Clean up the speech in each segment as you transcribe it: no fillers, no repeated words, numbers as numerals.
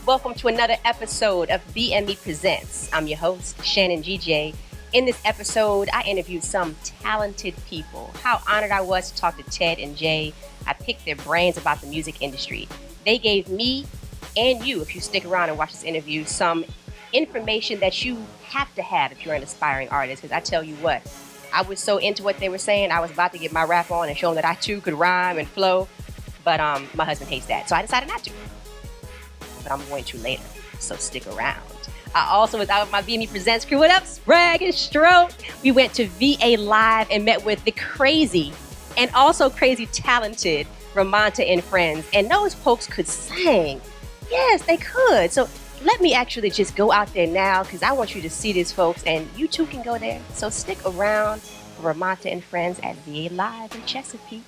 Welcome to another episode of BME Presents. I'm your host, Shannon GJ. In this episode, I interviewed some talented people. How honored I was to talk to Ted and Jay. I picked their brains about the music industry. They gave me and you, if you stick around and watch this interview, some information that you have to have if you're an aspiring artist. Because I tell you what, I was so into what they were saying, I was about to get my rap on and show them that I too could rhyme and flow. But my husband hates that, so I decided not to. But I'm going to later, so stick around. I also was out with my BME Presents crew. What up, Sprague and Stroke? We went to VA Live and met with the crazy and also crazy talented Romonta and friends. And those folks could sing. Yes, they could. So let me actually just go out there now because I want you to see these folks and you too can go there. So stick around for Romonta and friends at VA Live in Chesapeake.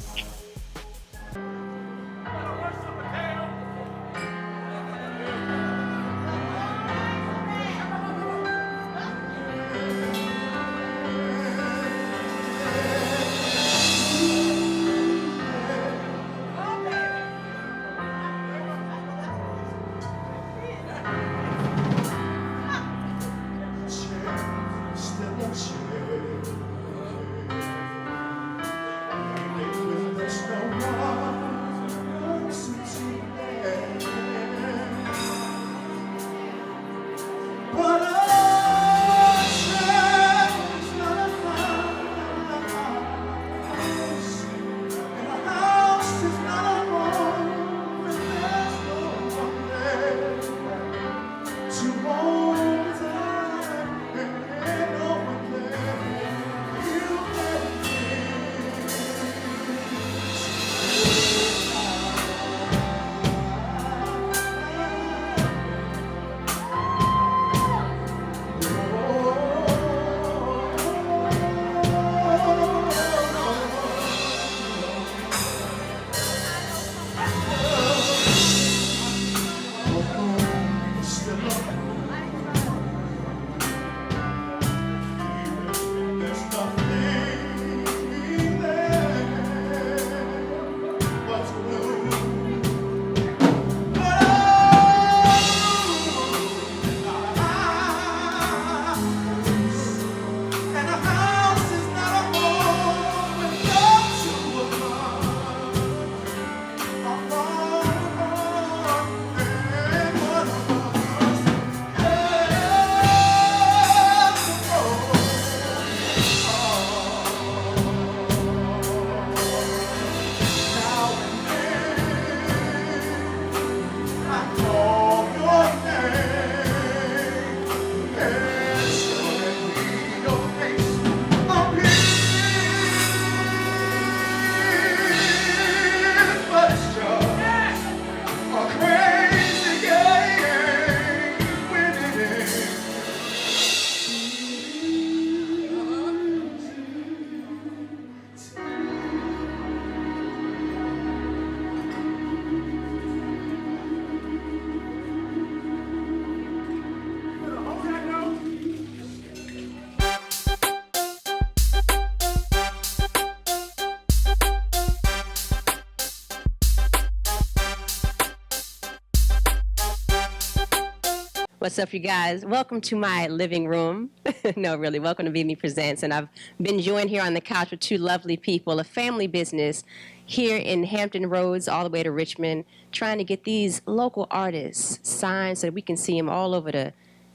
What's up, you guys? Welcome to my living room. No, really, welcome to BME Presents. And I've been joined here on the couch with two lovely people, a family business here in Hampton Roads all the way to Richmond, trying to get these local artists signed so that we can see them all over the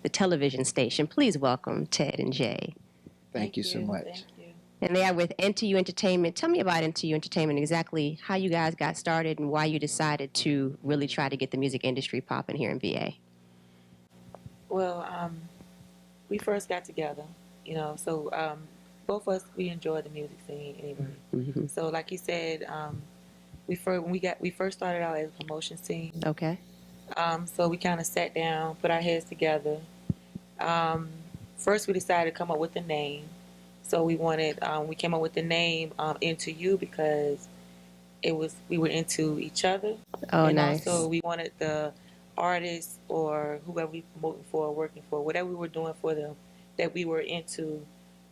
television station. Please welcome Ted and Jay. Thank you so much. Thank you. And they are with NTU Entertainment. Tell me about NTU Entertainment, exactly how you guys got started and why you decided to really try to get the music industry popping here in VA. Well, we first got together, so both of us, we enjoy the music scene anyway. Mm-hmm. So like you said, we first started out as a promotion team. Okay. So we kind of sat down, put our heads together. First we decided to come up with a name. So we came up with the name Into You because we were into each other. Oh, and nice. Also we wanted the artists or whoever we promoting for or working for, whatever we were doing for them, that we were into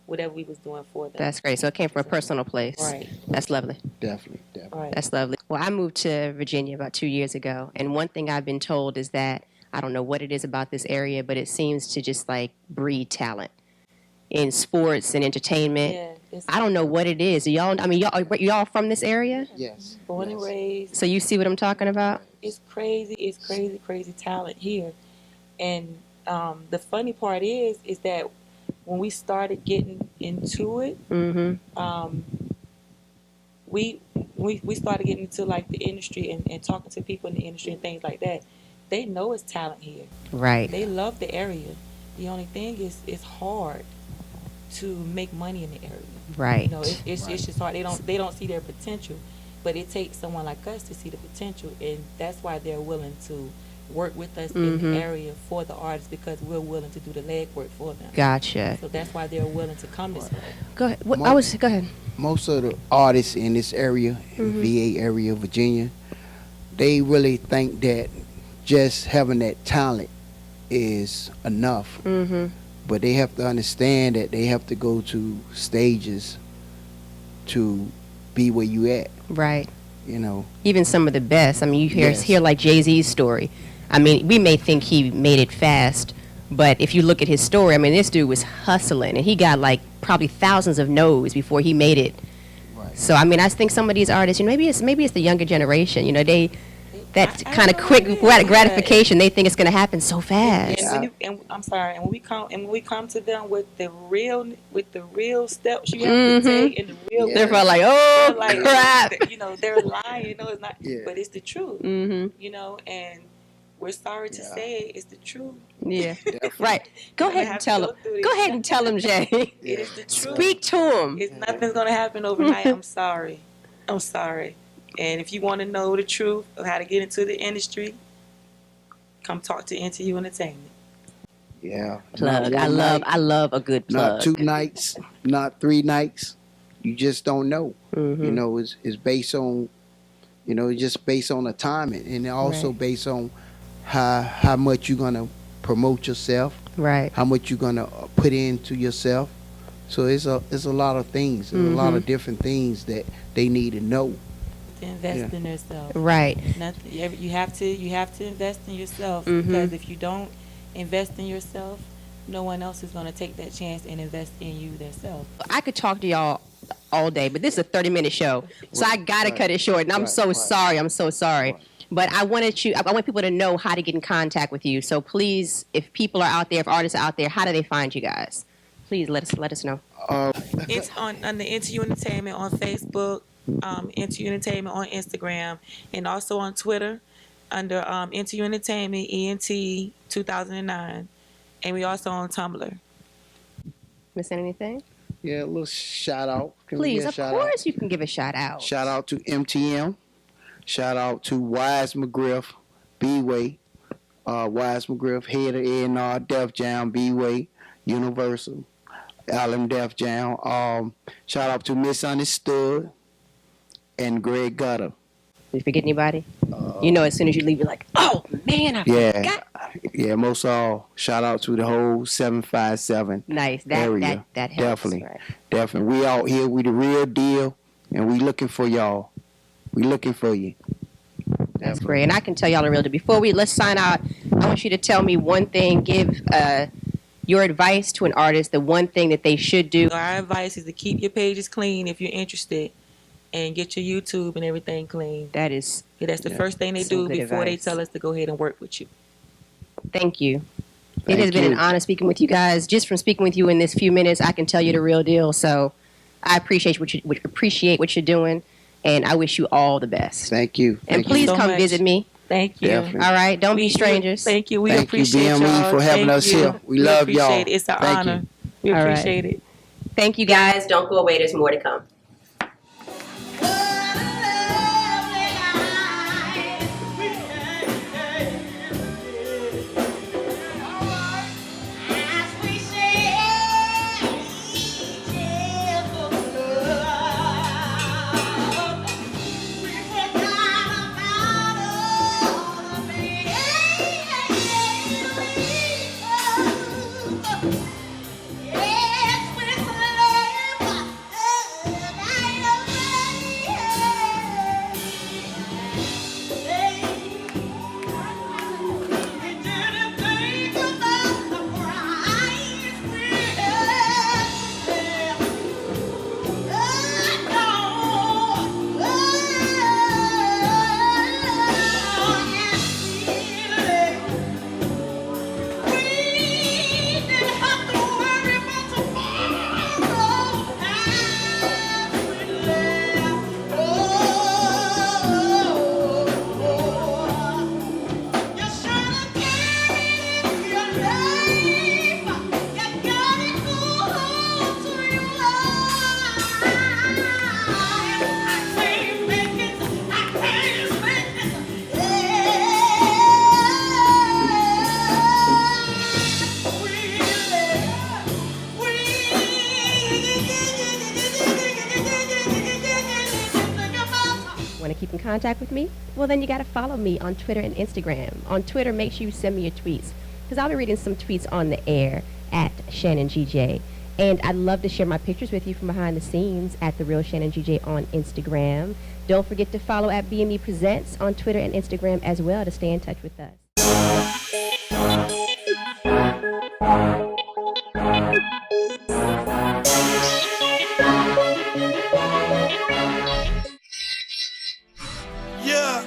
whatever we was doing for them. That's great. So it came from a personal place. Right. That's lovely. Definitely. Right. That's lovely. Well, I moved to Virginia about 2 years ago, and one thing I've been told is that I don't know what it is about this area, but it seems to just like breed talent in sports and entertainment. Yeah, I don't know what it is. Y'all, I mean, y'all from this area? Yes. born and raised. So you see what I'm talking about? It's crazy talent here. And the funny part is that when we started getting into it, we started getting into like the industry and talking to people in the industry and things like that. They know it's talent here. Right. They love the area. The only thing is it's hard to make money in the area. Right. You know, it's just hard. They don't see their potential, but it takes someone like us to see the potential, and that's why they're willing to work with us in the area for the artists, because we're willing to do the legwork for them. Gotcha. So that's why they're willing to come this way. Go ahead. Go ahead. Most of the artists in this area, VA area, Virginia, they really think that just having that talent is enough. But they have to understand that they have to go to stages to be where you at. Right. You know. Even some of the best. I mean, you hear like Jay-Z's story. I mean, we may think he made it fast, but if you look at his story, I mean, this dude was hustling, and he got like probably thousands of no's before he made it. Right. So I mean, I think some of these artists, you know, maybe it's the younger generation. You know, that kind of quick gratification. They think it's going to happen so fast. And I'm sorry. And when we come to them with the real steps you have to take, and the real, they're probably like, oh, like, crap. You know, they're lying. You know, it's not. Yeah. But it's the truth. You know, and we're sorry to say it's the truth. Yeah. Right. Go ahead and tell them. Go ahead and tell them, Jay. It is the truth. Speak to them. Nothing's going to happen overnight. I'm sorry. And if you want to know the truth of how to get into the industry, come talk to NTU Entertainment. Yeah. Plug. I love a good plug. Not 2 nights, not 3 nights. You just don't know. You know, it's based on, you know, it's just based on the timing, and also based on how much you're gonna promote yourself. Right. How much you're gonna put into yourself. So it's a lot of things. There's a lot of different things that they need to know. To invest in themselves. Right. Nothing. You have to invest in yourself, because if you don't invest in yourself, no one else is going to take that chance and invest in you themselves. I could talk to y'all all day, but this is a 30-minute show, so I gotta cut it short. And I'm so sorry. I'm so sorry. But I want people to know how to get in contact with you. So please, if people are out there, if artists are out there, how do they find you guys? Please let us know. It's on the NTU Entertainment on Facebook, NTU Entertainment on Instagram, and also on Twitter under NTU Entertainment ENT 2009, and we also on Tumblr. Missing anything? Yeah, a little shout out. Please, of course you can give a shout out. Shout out to MTM. Shout out to Wise McGriff, B-Way. Wise McGriff, head of A&R, Def Jam, B-Way, Universal, Allen Def Jam. Shout out to Misunderstood and Greg Gutter. Did you forget anybody? You know, as soon as you leave, you're like, oh, man, I forgot. Yeah, most all, shout out to the whole 757 area. That helps. Definitely. We out here, we the real deal, and we looking for y'all. We looking for you. That's great. And I can tell y'all the real deal. Before let's sign out, I want you to tell me one thing. Give your advice to an artist, the one thing that they should do. Our advice is to keep your pages clean if you're interested, and get your YouTube and everything clean. That's the first thing they do before they tell us to go ahead and work with you. Thank you. It has been an honor speaking with you guys. Just from speaking with you in this few minutes, I can tell you the real deal. So I appreciate what you're doing, and I wish you all the best. Thank you. And please come visit me. Thank you. Definitely. All right. Don't be strangers. Thank you. We Thank appreciate you, BME, y'all. for having us here. We love y'all. It. It's an honor. We appreciate it. Thank you, guys. Don't go away. There's more to come. contact with me? Well, then you got to follow me on Twitter and Instagram. On Twitter, make sure you send me your tweets, because I'll be reading some tweets on the air at Shannon GJ. And I'd love to share my pictures with you from behind the scenes at The Real Shannon GJ on Instagram. Don't forget to follow at BME Presents on Twitter and Instagram as well to stay in touch with us. Yeah.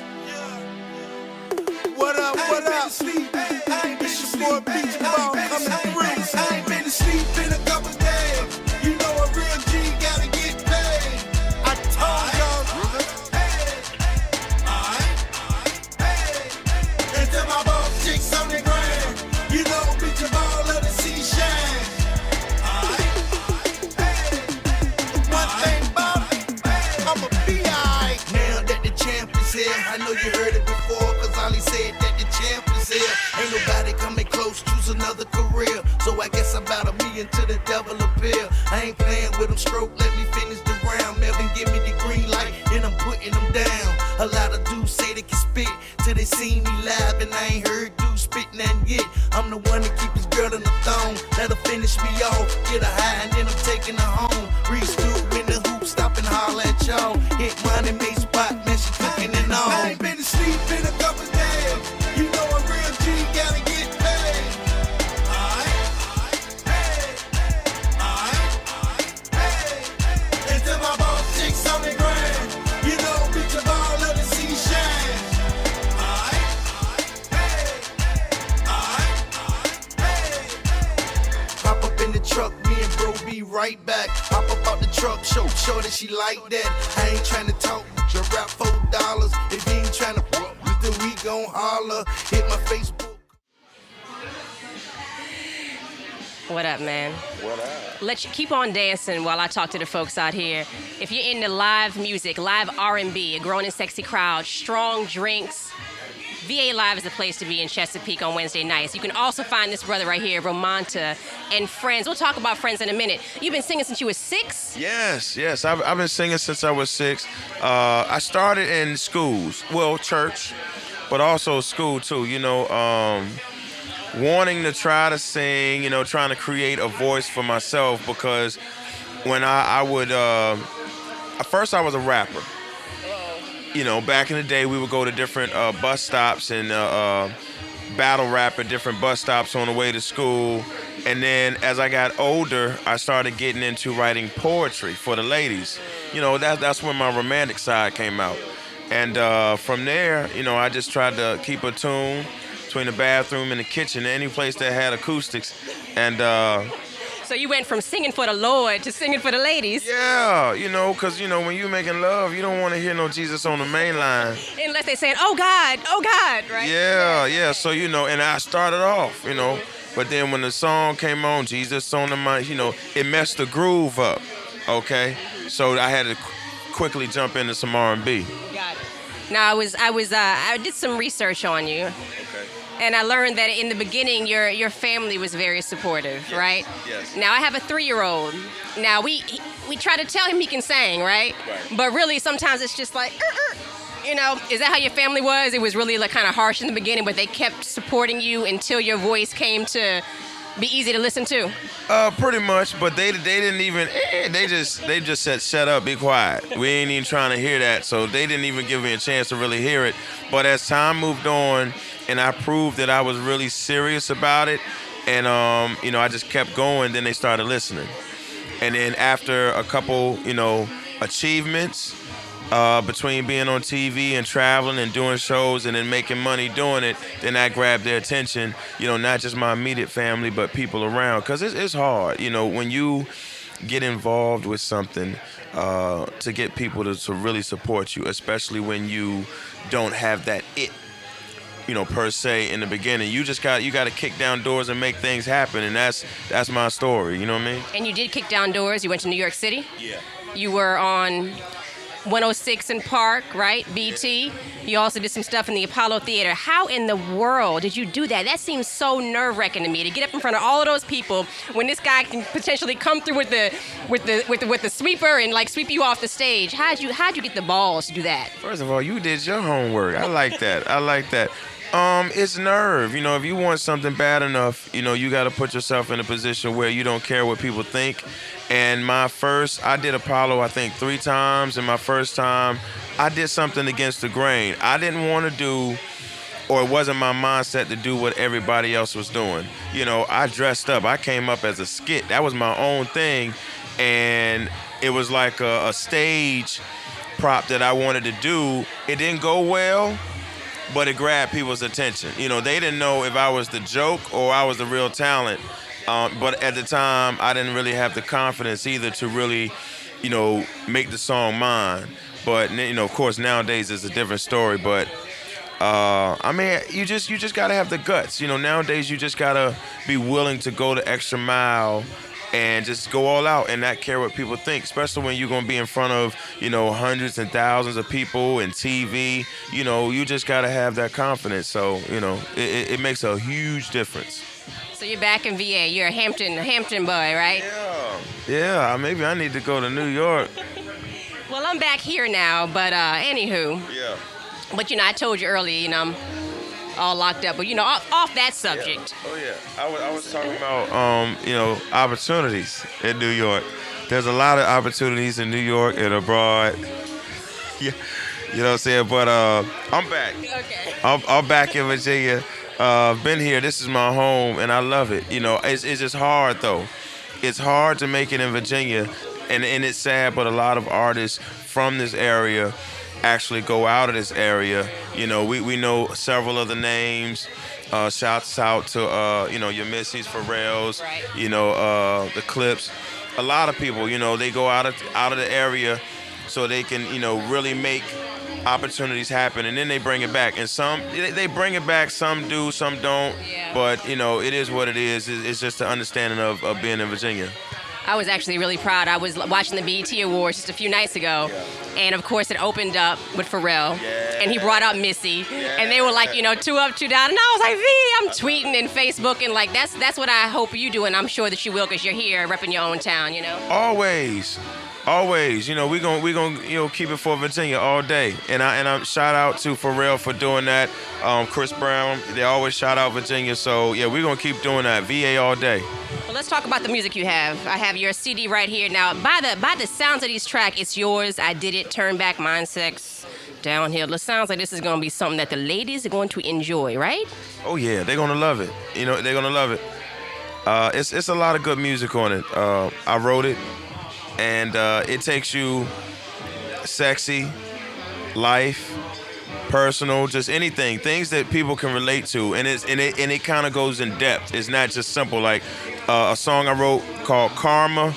What up, what up? It's your boy Beach Ball coming through. I ain't been to sleep in a couple days. You know a real G gotta get paid. I told y'all. And tell my boss chicks on the ground. You know Beach Ball love to see shine. One thing about it, I'ma be alright. Now that the champ is here, I know you heard it before, cause Ollie said that the champ is here. Ain't nobody coming close, choose another career. So I guess I'm about $1 million to the devil appear. I ain't playing with them, stroke, let me finish the round. Melvin give me the green light, and I'm putting them down. A lot of dudes say they can spit till they see me live, and I ain't heard dudes spit nothing yet. I'm the one that keep his girl in the thong, let her finish me off, get her high, and then I'm taking her home. Reese through in the hoop, stop and holler at y'all. Hit mine and make spot, man, she cooking and all. I ain't been to sleep in a couple days. You know a real G gotta get paid. And tell my boss chicks on the ground. You know Beach Ball love to see shine. Hop up in the truck, me and bro be right back. Hop up out the truck, show that she like that. I ain't trying to talk, just rap $4. If you ain't trying to fuck, then we gon' holler. Hit my Facebook. What up, man? What up? Let you keep on dancing while I talk to the folks out here. If you're into live music, live R&B, a grown and sexy crowd, strong drinks, VA Live is the place to be in Chesapeake on Wednesday nights. You can also find this brother right here, Romonta, and Friends. We'll talk about Friends in a minute. You've been singing since you were 6? Yes. I've been singing since I was 6. I started in schools, well, church, but also school too. Wanting to try to sing, trying to create a voice for myself, because when I would, at first I was a rapper. Back in the day, we would go to different bus stops and battle rap at different bus stops on the way to school. And then as I got older, I started getting into writing poetry for the ladies. That's when my romantic side came out. And from there, I just tried to keep a tune between the bathroom and the kitchen, any place that had acoustics. And So you went from singing for the Lord to singing for the ladies. yeah, because, when you making love, you don't want to hear no Jesus on the main line. Unless they said, oh God, right? Yeah. So, and I started off, but then when the song came on, Jesus on the mind, it messed the groove up, okay? So I had to quickly jump into some R&B. Got it. Now, I did some research on you. Okay. And I learned that in the beginning, your family was very supportive, right? Yes. Now, I have a 3-year-old. Now, we try to tell him he can sing, right? But really, sometimes it's just like, is that how your family was? It was really like kind of harsh in the beginning, but they kept supporting you until your voice came to be easy to listen to? Pretty much, but they didn't even, they just said, shut up, be quiet. We ain't even trying to hear that, so they didn't even give me a chance to really hear it. But as time moved on, and I proved that I was really serious about it, and I just kept going, then they started listening. And then after a couple, achievements, between being on TV and traveling and doing shows and then making money doing it, then that grabbed their attention, not just my immediate family, but people around. Because it's hard, when you get involved with something, to get people to really support you, especially when you don't have that it, per se in the beginning. You got to kick down doors and make things happen, and that's my story, you know what I mean? And you did kick down doors. You went to New York City? Yeah. You were on 106 in Park, right? BT. You also did some stuff in the Apollo Theater. How in the world did you do that? That seems so nerve-wracking to me, to get up in front of all of those people when this guy can potentially come through with the sweeper and like sweep you off the stage. How'd you get the balls to do that? First of all, you did your homework. I like that. It's nerve. You know, if you want something bad enough, you know, you got to put yourself in a position where you don't care what people think. And I did Apollo, I think 3 times. And my first time, I did something against the grain. I didn't want to do, or it wasn't my mindset to do what everybody else was doing. You know, I dressed up. I came up as a skit. That was my own thing. And it was like a stage prop that I wanted to do. It didn't go well, but it grabbed people's attention. You know, they didn't know if I was the joke or I was the real talent. But at the time, I didn't really have the confidence either to really, you know, make the song mine. But, you know, of course, nowadays it's a different story. But, I mean, you just got to have the guts. You know, nowadays you just got to be willing to go the extra mile and just go all out and not care what people think, especially when you're going to be in front of, you know, hundreds and thousands of people and TV. You know, you just got to have that confidence. So, you know, it makes a huge difference. So you're back in VA. You're a Hampton boy, right? Yeah. Maybe I need to go to New York. Well, I'm back here now, but anywho. Yeah. But, you know, I told you earlier, you know, I'm all locked up. But, you know, off that subject. Yeah. Oh, yeah. I was talking about, you know, opportunities in New York. There's a lot of opportunities in New York and abroad. Yeah. You know what I'm saying? But I'm back. Okay. I'm back in Virginia. Been here. This is my home, and I love it. You know, it's just hard, though. It's hard to make it in Virginia, and it's sad, but a lot of artists from this area actually go out of this area. You know, we know several of the names. Shouts out to, you know, your Missy's, Pharrell's, right. You know, the Clips. A lot of people, you know, they go out of the area so they can, you know, really make opportunities happen, and then they bring it back. And some they bring it back, some do, some don't. Yeah. But, you know, it is what it is. It's just the understanding of being in Virginia. I was actually really proud. I was watching the BET Awards just a few nights ago, and of course it opened up with Pharrell, and he brought out Missy, and they were like, you know, 2 up, 2 down, and I was like, V, I'm tweeting and Facebook, and like that's what I hope you do, and I'm sure that you will, because you're here repping your own town, you know. Always, you know, we gonna you know, keep it for Virginia all day, and I shout out to Pharrell for doing that. Chris Brown, they always shout out Virginia, so yeah, we're gonna keep doing that. VA all day. Well, let's talk about the music you have. I have your CD right here. Now, by the sounds of these tracks, it's yours. I Did It, Turn Back, Mind Sex, Downhill. It sounds like this is gonna be something that the ladies are going to enjoy, right? Oh yeah, they're gonna love it. You know, they're gonna love it. It's a lot of good music on it. I wrote it. And it takes you sexy, life, personal, just anything, things that people can relate to, and it kind of goes in depth. It's not just simple. Like a song I wrote called Karma,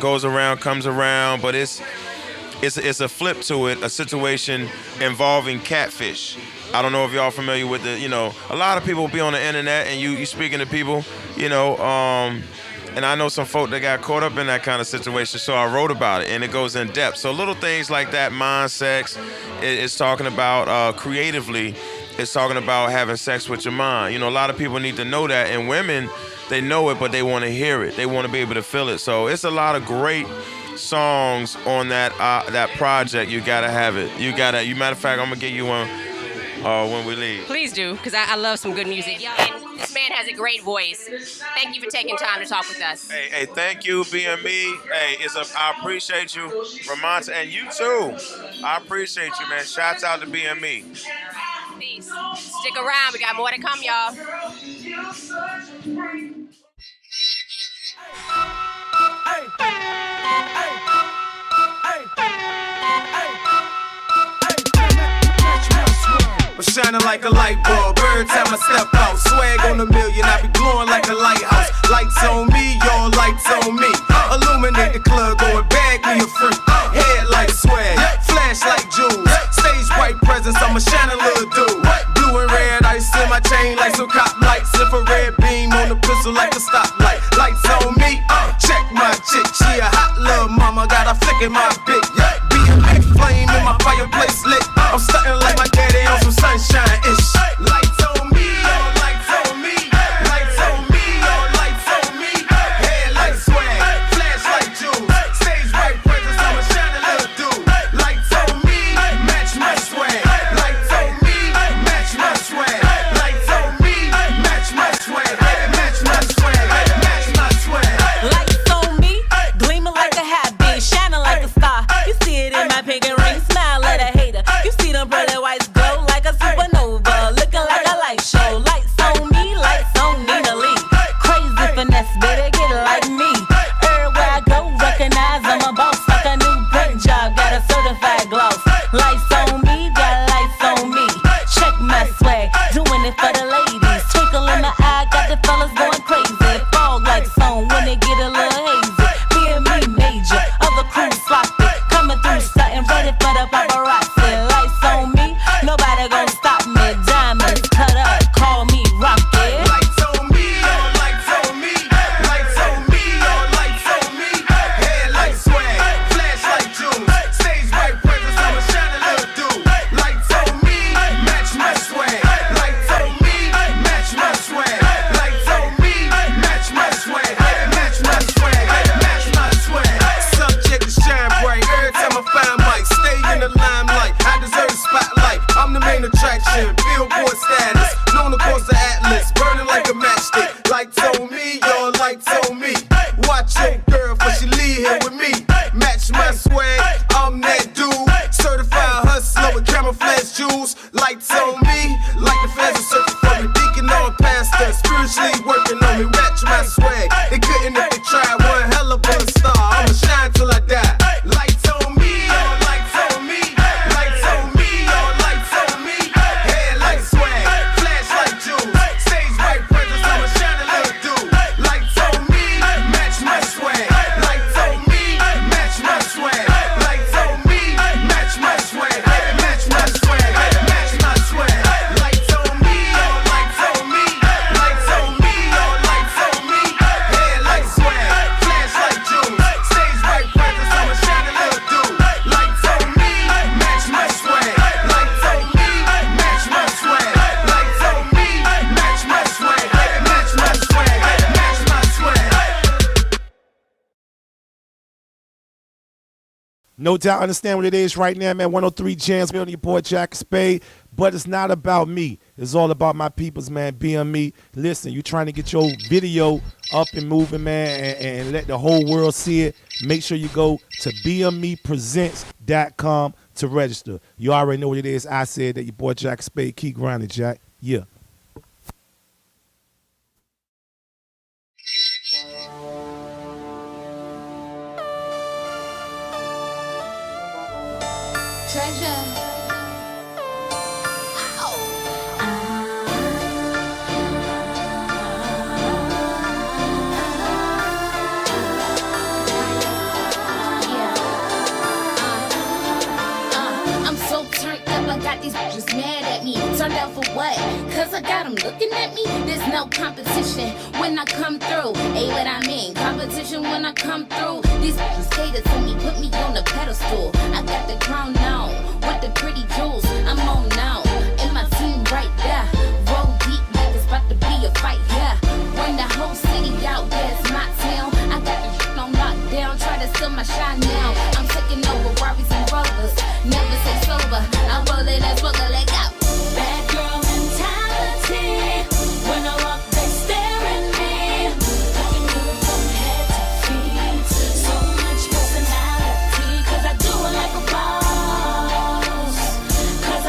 goes around, comes around, but it's a flip to it, a situation involving catfish. I don't know if y'all familiar with it. You know, a lot of people be on the internet, and you speaking to people, you know. And I know some folk that got caught up in that kind of situation, so I wrote about it, and it goes in depth. So little things like that, mind sex, it's talking about creatively, it's talking about having sex with your mind. You know, a lot of people need to know that, and women, they know it, but they want to hear it. They want to be able to feel it. So it's a lot of great songs on that project. You gotta have it. Matter of fact, I'm gonna get you one when we leave. Please do, because I love some good music. And this man has a great voice. Thank you for taking time to talk with us. Hey, thank you, BME. Hey, I appreciate you, Romonta, and you too. I appreciate you, man. Shouts out to BME. Peace. Stick around. We got more to come, y'all. I'm shining like a light bulb every time I step out. Swag on $1 million, I be glowing like a lighthouse. Lights on me, your lights on me. Illuminate the club, going bag me a freak. Headlight swag, flash like jewels. Stage white presence, I'm a shining little dude. Blue and red ice in my chain like some cop lights. Infrared beam on the pistol like a stoplight. Lights on me, check my chick. She a hot little mama, got a flick in my bitch. BME No doubt, understand what it is right now, man. 103 Jams, on your boy Jack Spade. But it's not about me. It's all about my peoples, man. BME. Listen, you trying to get your video up and moving, man, and let the whole world see it. Make sure you go to bmepresents.com to register. You already know what it is. I said that your boy Jack Spade. Keep grinding, Jack. Yeah. Treasure. I'm so turned up, I got these bitches mad at me. Turned out for what? Cause I got them looking at me. There's no competition when I come through. Ain't what I mean. Competition when I come through. These bitches cater to me, put me on the pedestal. I got the crown now, with the pretty jewels. I'm on now, and my team right there. Roll deep like it's about to be a fight, yeah. When the whole city out, yeah, it's my town. I got the shit on lockdown, try to steal my shine now. I'm taking over Rarries and Rovers, never say sober. I roll it and smoke it, let go. Bad girl mentality. When I walk, they stare at me. Looking good from head to feet. So much personality, cause I do it like a boss. Cause I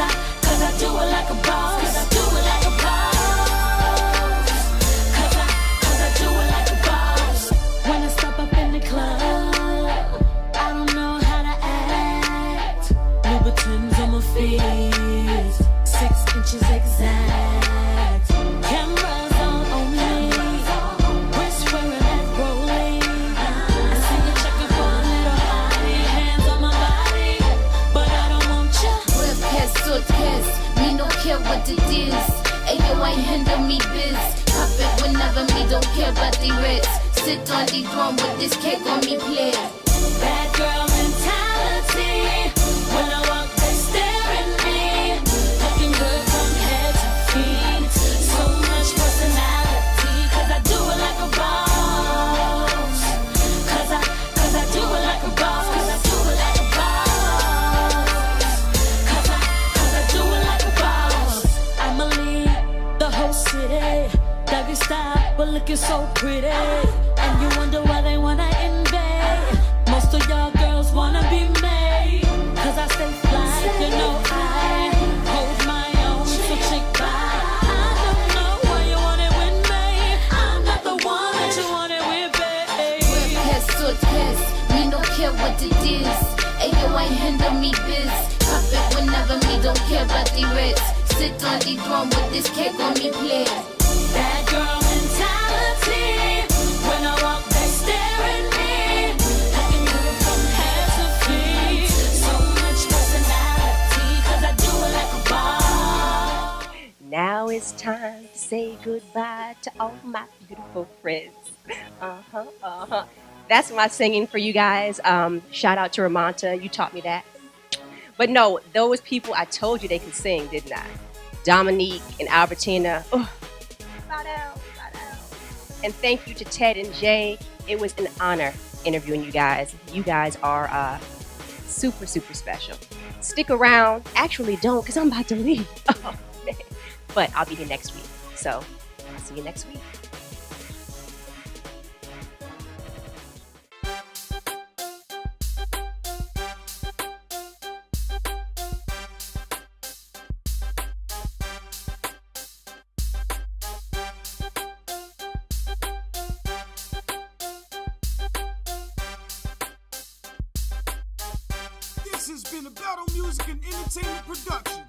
do it like a boss. Cause I do it like a boss. Cause I do it like a boss. When I step up in the club, I don't know how to act. Louboutins on my feet, 6 inches exact. Cameras on me, wrist wearing that rolling. I see you checking for a little body, hands on my body, but I don't want you. Briefcase, suitcase, me no care what it is. Ayo, I handle me biz. Pop it whenever me don't care about the rates. Sit on the throne with this cake on me play. Bad girl mentality. When I walk, they stare at me. Looking good from head to feet. So much personality, cause I do it like a boss. Cause I do it like a boss. Cause I do it like a boss. Cause I do it like a boss. I'ma lead the whole city. Doggy style, but looking so pretty. And you wonder why they wanna invade. Most of y'all girls wanna be made. Cause I stay fly, you know I hold my own, so chick bye. I don't know why you want it with me. I'm not the one that you want it with, babe. Briefcase, suitcase, me don't care what it is. Ayo, I handle me biz. Pop it whenever me don't care about the rates. Sit on the throne with this cake on me play. Bad girl mentality. When I walk, they stare at me. Looking good from head to feet. So much personality, cause I do it like a boss. Now it's time to say goodbye to all my beautiful friends. That's my singing for you guys. Shout out to Romonta. You taught me that. But no, those people, I told you they could sing, didn't I? Dominique and Albertina. Oh, shout out. And thank you to Ted and Jay. It was an honor interviewing you guys. You guys are super, super special. Stick around. Actually, don't, because I'm about to leave. Oh, man. But I'll be here next week. So I'll see you next week. This has been a Battle Music and Entertainment production.